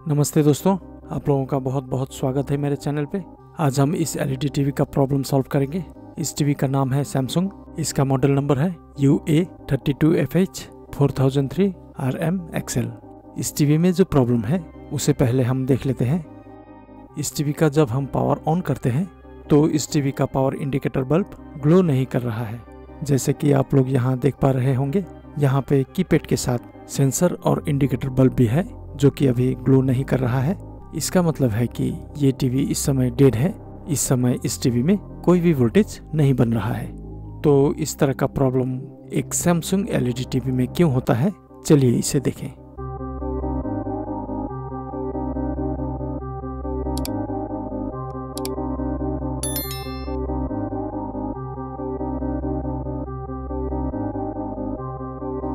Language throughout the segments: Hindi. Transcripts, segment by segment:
नमस्ते दोस्तों, आप लोगों का बहुत बहुत स्वागत है मेरे चैनल पे। आज हम इस एलईडी टीवी का प्रॉब्लम सॉल्व करेंगे। इस टीवी का नाम है सैमसंग। इसका मॉडल नंबर है UA32FH4003RM इस टीवी में जो प्रॉब्लम है उसे पहले हम देख लेते हैं। इस टीवी का जब हम पावर ऑन करते हैं तो इस टीवी का पावर इंडिकेटर बल्ब ग्लो नहीं कर रहा है। जैसे कि आप लोग यहाँ देख पा रहे होंगे, यहाँ पे कीपैड के साथ सेंसर और इंडिकेटर बल्ब भी है जो कि अभी ग्लो नहीं कर रहा है। इसका मतलब है कि ये टीवी इस समय डेड है। इस समय इस टीवी में कोई भी वोल्टेज नहीं बन रहा है। तो इस तरह का प्रॉब्लम एक सैमसंग एलईडी टीवी में क्यों होता है, चलिए इसे देखें।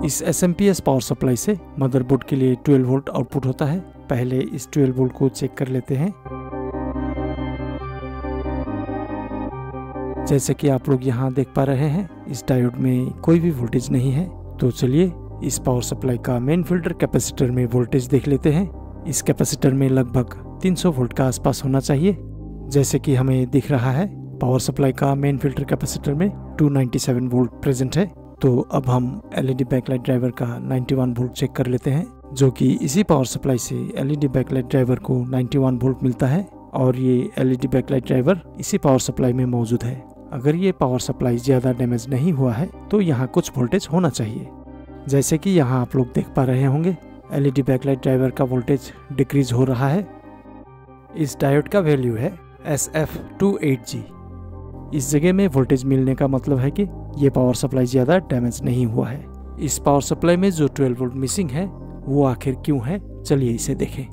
इस एसएमपीएस पावर सप्लाई से मदरबोर्ड के लिए 12 वोल्ट आउटपुट होता है। पहले इस 12 वोल्ट को चेक कर लेते हैं। जैसे कि आप लोग यहाँ देख पा रहे हैं, इस डायोड में कोई भी वोल्टेज नहीं है। तो चलिए इस पावर सप्लाई का मेन फिल्टर कैपेसिटर में वोल्टेज देख लेते हैं। इस कैपेसिटर में लगभग 300 वोल्ट का आसपास होना चाहिए। जैसे कि हमें दिख रहा है, पावर सप्लाई का मेन फिल्टर कैपेसिटर में 297 वोल्ट प्रेजेंट है। तो अब हम एलईडी बैकलाइट ड्राइवर का 91 वोल्ट चेक कर लेते हैं, जो कि इसी पावर सप्लाई से एलईडी बैकलाइट ड्राइवर को 91 वोल्ट मिलता है और ये एलईडी बैकलाइट ड्राइवर इसी पावर सप्लाई में मौजूद है। अगर ये पावर सप्लाई ज़्यादा डैमेज नहीं हुआ है तो यहाँ कुछ वोल्टेज होना चाहिए। जैसे कि यहाँ आप लोग देख पा रहे होंगे, एलईडी बैकलाइट ड्राइवर का वोल्टेज डिक्रीज हो रहा है। इस डायोड का वैल्यू है SF28G। इस जगह में वोल्टेज मिलने का मतलब है कि ये पावर सप्लाई ज़्यादा डैमेज नहीं हुआ है। इस पावर सप्लाई में जो 12 वोल्ट मिसिंग है वो आखिर क्यों है, चलिए इसे देखें।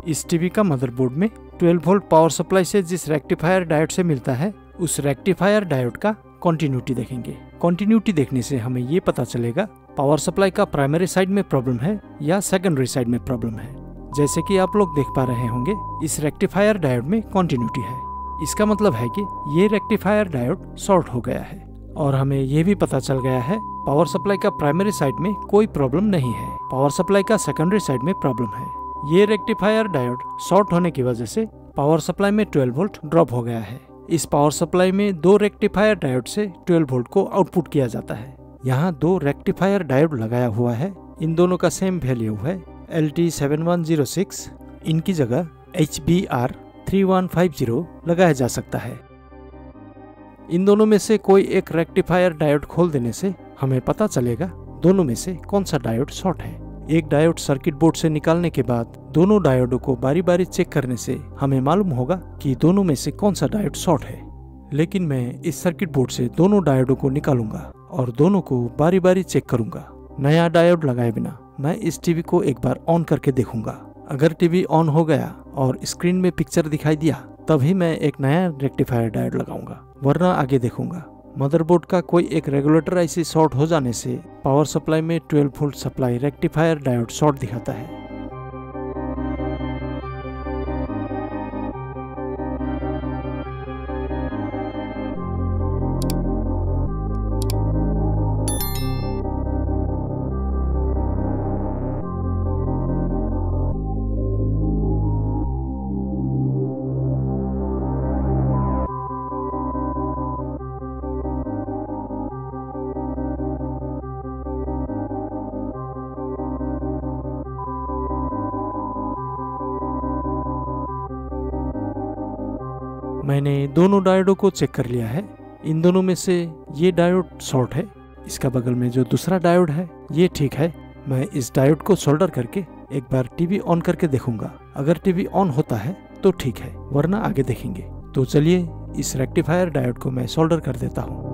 इस टीवी का मदरबोर्ड में 12 वोल्ट पावर सप्लाई से जिस रेक्टिफायर डायोड से मिलता है, उस रेक्टिफायर डायोड का कंटिन्यूटी देखेंगे। कंटिन्यूटी देखने से हमें ये पता चलेगा पावर सप्लाई का प्राइमरी साइड में प्रॉब्लम है या सेकेंडरी साइड में प्रॉब्लम है। जैसे कि आप लोग देख पा रहे होंगे, इस रेक्टिफायर डायोड में कंटिन्यूटी है। इसका मतलब है कि ये रेक्टिफायर डायोड शॉर्ट हो गया है। और हमें ये भी पता चल गया है पावर सप्लाई का प्राइमरी साइड में कोई प्रॉब्लम नहीं है, पावर सप्लाई का सेकेंडरी साइड में प्रॉब्लम है। ये रेक्टिफायर डायोड शॉर्ट होने की वजह से पावर सप्लाई में 12 वोल्ट ड्रॉप हो गया है। इस पावर सप्लाई में दो रेक्टिफायर डायोड से 12 वोल्ट को आउटपुट किया जाता है। यहाँ दो रेक्टिफायर डायोड लगाया हुआ है। इन दोनों का सेम वैल्यू है LT7106। इनकी जगह HBR3150 लगाया जा सकता है। इन दोनों में से कोई एक रेक्टिफायर डायोड खोल देने से हमें पता चलेगा दोनों में से कौन सा डायोड शॉर्ट है। एक डायोड सर्किट बोर्ड से निकालने के बाद दोनों डायोडों को बारी बारी चेक करने से हमें मालूम होगा कि दोनों में से कौन सा डायोड शॉर्ट है। लेकिन मैं इस सर्किट बोर्ड से दोनों डायोडों को निकालूंगा और दोनों को बारी बारी चेक करूंगा। नया डायोड लगाए बिना मैं इस टीवी को एक बार ऑन करके देखूंगा। अगर टीवी ऑन हो गया और स्क्रीन में पिक्चर दिखाई दिया, तभी मैं एक नया रेक्टिफायर डायोड लगाऊंगा, वरना आगे देखूंगा। मदरबोर्ड का कोई एक रेगुलेटर आईसी शॉर्ट हो जाने से पावर सप्लाई में 12 volt supply rectifier diode short दिखाता है। मैंने दोनों डायोडों को चेक कर लिया है। इन दोनों में से ये डायोड शॉर्ट है। इसका बगल में जो दूसरा डायोड है ये ठीक है। मैं इस डायोड को सोल्डर करके एक बार टीवी ऑन करके देखूंगा। अगर टीवी ऑन होता है तो ठीक है, वरना आगे देखेंगे। तो चलिए इस रेक्टिफायर डायोड को मैं सोल्डर कर देता हूँ।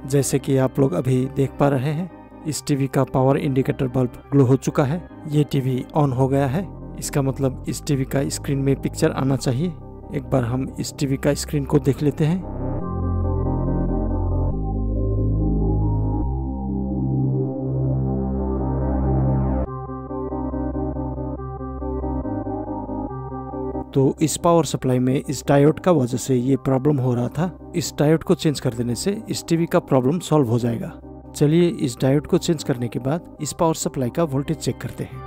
जैसे कि आप लोग अभी देख पा रहे हैं, इस टीवी का पावर इंडिकेटर बल्ब ग्लो हो चुका है। ये टीवी ऑन हो गया है। इसका मतलब इस टीवी का स्क्रीन में पिक्चर आना चाहिए। एक बार हम इस टीवी का स्क्रीन को देख लेते हैं। तो इस पावर सप्लाई में इस डायोड का वजह से ये प्रॉब्लम हो रहा था। इस डायोड को चेंज कर देने से इस टीवी का प्रॉब्लम सॉल्व हो जाएगा। चलिए इस डायोड को चेंज करने के बाद इस पावर सप्लाई का वोल्टेज चेक करते हैं।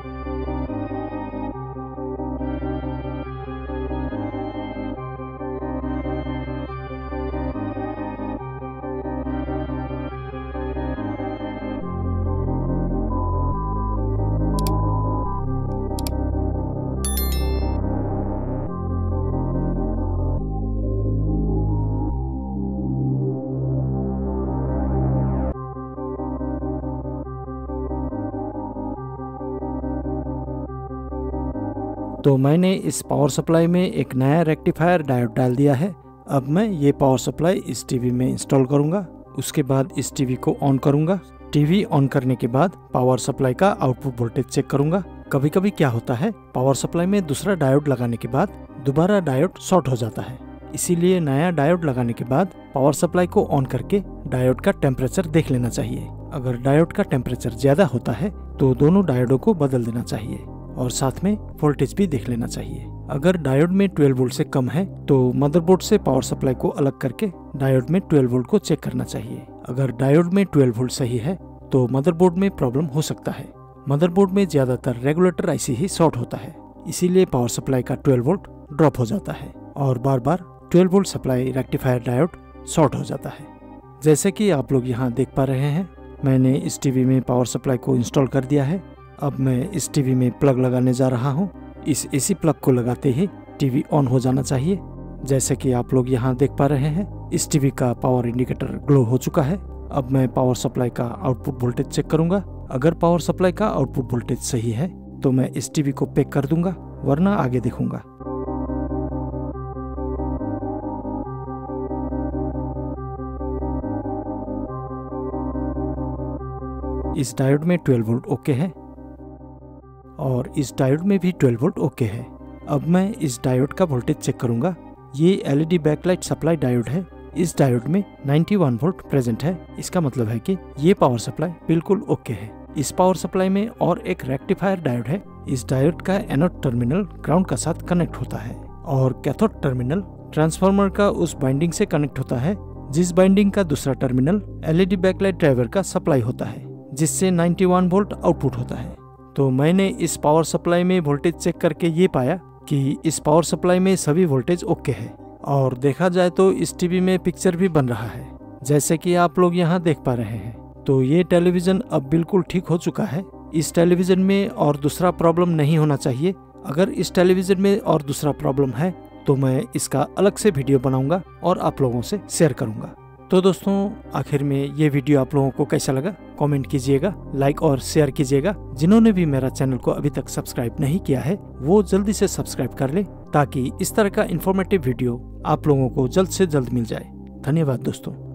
तो मैंने इस पावर सप्लाई में एक नया रेक्टिफायर डायोड डाल दिया है। अब मैं ये पावर सप्लाई इस टीवी में इंस्टॉल करूंगा। उसके बाद इस टीवी को ऑन करूंगा। टीवी ऑन करने के बाद पावर सप्लाई का आउटपुट वोल्टेज चेक करूंगा। कभी कभी क्या होता है, पावर सप्लाई में दूसरा डायोड लगाने के बाद दोबारा डायोड शॉर्ट हो जाता है। इसीलिए नया डायोड लगाने के बाद पावर सप्लाई को ऑन करके डायोड का टेम्परेचर देख लेना चाहिए। अगर डायोड का टेम्परेचर ज्यादा होता है तो दोनों डायोडों को बदल देना चाहिए और साथ में वोल्टेज भी देख लेना चाहिए। अगर डायोड में 12 वोल्ट से कम है तो मदरबोर्ड से पावर सप्लाई को अलग करके डायोड में 12 वोल्ट को चेक करना चाहिए। अगर डायोड में 12 वोल्ट सही है तो मदरबोर्ड में प्रॉब्लम हो सकता है। मदरबोर्ड में ज्यादातर रेगुलेटर आईसी ही शॉर्ट होता है, इसीलिए पावर सप्लाई का 12 वोल्ट ड्रॉप हो जाता है और बार बार 12 volt supply rectifier diode short हो जाता है। जैसे कि आप लोग यहाँ देख पा रहे हैं, मैंने इस टीवी में पावर सप्लाई को इंस्टॉल कर दिया है। अब मैं इस टीवी में प्लग लगाने जा रहा हूँ। इस एसी प्लग को लगाते ही टीवी ऑन हो जाना चाहिए। जैसे कि आप लोग यहाँ देख पा रहे हैं, इस टीवी का पावर इंडिकेटर ग्लो हो चुका है। अब मैं पावर सप्लाई का आउटपुट वोल्टेज चेक करूंगा। अगर पावर सप्लाई का आउटपुट वोल्टेज सही है तो मैं इस टीवी को पैक कर दूंगा, वरना आगे देखूंगा। इस डायोड में 12 वोल्ट ओके है और इस डायोड में भी 12 वोल्ट ओके है। अब मैं इस डायोड का वोल्टेज चेक करूंगा। ये एलईडी बैकलाइट सप्लाई डायोड है। इस डायोड में 91 वोल्ट प्रेजेंट है। इसका मतलब है कि ये पावर सप्लाई बिल्कुल ओके है। इस पावर सप्लाई में और एक रेक्टिफायर डायोड है। इस डायोड का एनोड टर्मिनल ग्राउंड का साथ कनेक्ट होता है और कैथोड टर्मिनल ट्रांसफार्मर का उस बाइंडिंग से कनेक्ट होता है, जिस बाइंडिंग का दूसरा टर्मिनल एलईडी बैकलाइट ड्राइवर का सप्लाई होता है, जिससे 91 वोल्ट आउटपुट होता है। तो मैंने इस पावर सप्लाई में वोल्टेज चेक करके ये पाया कि इस पावर सप्लाई में सभी वोल्टेज ओके है और देखा जाए तो इस टीवी में पिक्चर भी बन रहा है, जैसे कि आप लोग यहाँ देख पा रहे हैं। तो ये टेलीविजन अब बिल्कुल ठीक हो चुका है। इस टेलीविजन में और दूसरा प्रॉब्लम नहीं होना चाहिए। अगर इस टेलीविजन में और दूसरा प्रॉब्लम है तो मैं इसका अलग से वीडियो बनाऊंगा और आप लोगों से शेयर करूंगा। तो दोस्तों, आखिर में ये वीडियो आप लोगों को कैसा लगा कमेंट कीजिएगा, लाइक और शेयर कीजिएगा। जिन्होंने भी मेरा चैनल को अभी तक सब्सक्राइब नहीं किया है वो जल्दी से सब्सक्राइब कर ले, ताकि इस तरह का इंफॉर्मेटिव वीडियो आप लोगों को जल्द से जल्द मिल जाए। धन्यवाद दोस्तों।